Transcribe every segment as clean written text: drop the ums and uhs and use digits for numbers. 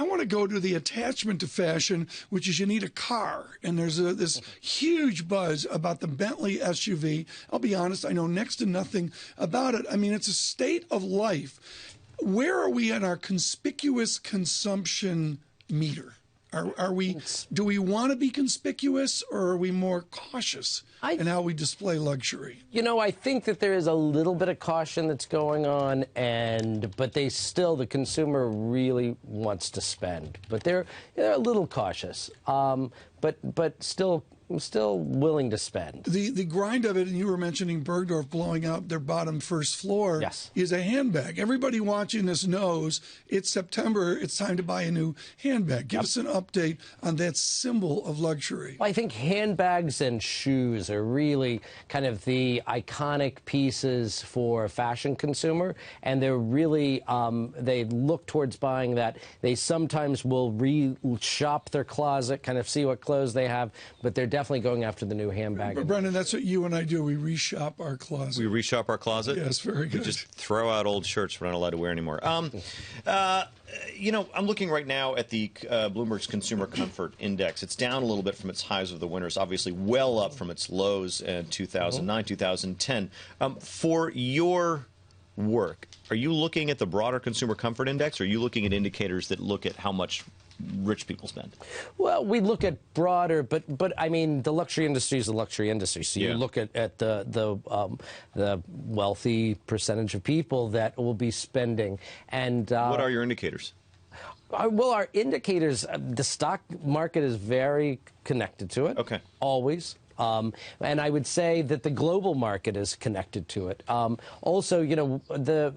I want to go to the attachment to fashion, which is you need a car. And there's this huge buzz about the Bentley SUV. I'll be honest, I know next to nothing about it. I mean, it's a state of life. Where are we in our conspicuous consumption meter? Are we? Do we want to be conspicuous, or are we more cautious in how we display luxury? You know, I think that there is a little bit of caution that's going on, but the consumer really wants to spend, but they're a little cautious, but still willing to spend. The grind of it, and you were mentioning Bergdorf blowing out their bottom first floor, yes, is a handbag. Everybody watching this knows it's September, it's time to buy a new handbag. Give us an update on that symbol of luxury. Well, I think handbags and shoes are really kind of the iconic pieces for a fashion consumer, and they're really, they look towards buying that. They sometimes will re-shop their closet, kind of see what clothes they have, but they're definitely going after the new handbag. But Brendan, that's what you and I do. We reshop our closet. We reshop our closet? Yes, very good. We just throw out old shirts we're not allowed to wear anymore. You know, I'm looking right now at the Bloomberg's Consumer Comfort Index. It's down a little bit from its highs of the winters, obviously well up from its lows in 2009, 2010. For your work, are you looking at the broader Consumer Comfort Index, or are you looking at indicators that look at how much rich people spend? Well, we look at broader, but I mean, the luxury industry is the luxury industry. So you look at the wealthy percentage of people that will be spending. And what are your indicators? Well, our indicators, the stock market is very connected to it. Okay. Always. And I would say that the global market is connected to it. Also, you know, the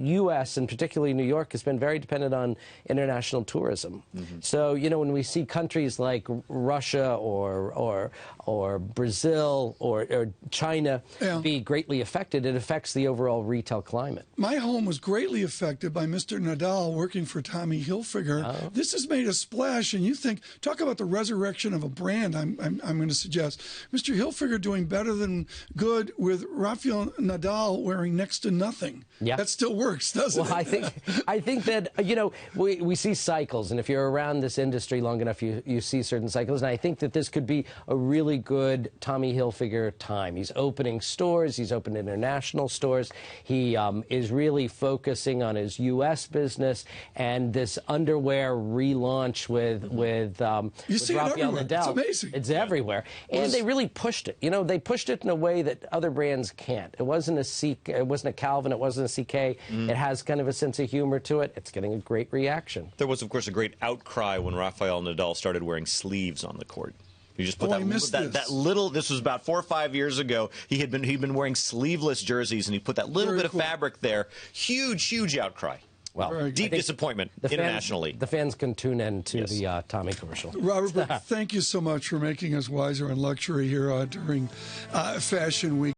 U.S. and particularly New York has been very dependent on international tourism. So, you know, when we see countries like Russia or Brazil or China be greatly affected, it affects the overall retail climate. My home was greatly affected by Mr. Nadal working for Tommy Hilfiger. This has made a splash, and you think, talk about the resurrection of a brand, I'm going to suggest. Mr. Hilfiger doing better than good with Rafael Nadal wearing next to nothing. Yeah. That still works, doesn't it? Well, I think that, you know, we see cycles, and if you're around this industry long enough, you see certain cycles, and I think that this could be a really good Tommy Hilfiger time. He's opening stores, he's opened international stores, he is really focusing on his U.S. business, and this underwear relaunch with Rafael Nadal. It's amazing. It's everywhere. And they really pushed it. You know, they pushed it in a way that other brands can't. It wasn't a Calvin, it wasn't a CK. It has kind of a sense of humor to it. It's getting a great reaction. There was, of course, a great outcry when Rafael Nadal started wearing sleeves on the court. You just put that little. This was about 4 or 5 years ago. He'd been wearing sleeveless jerseys, and he put that little bit of fabric there. Huge outcry. Well, deep disappointment internationally. The fans can tune in to the Tommy commercial. Robert, thank you so much for making us wiser on luxury here during Fashion Week.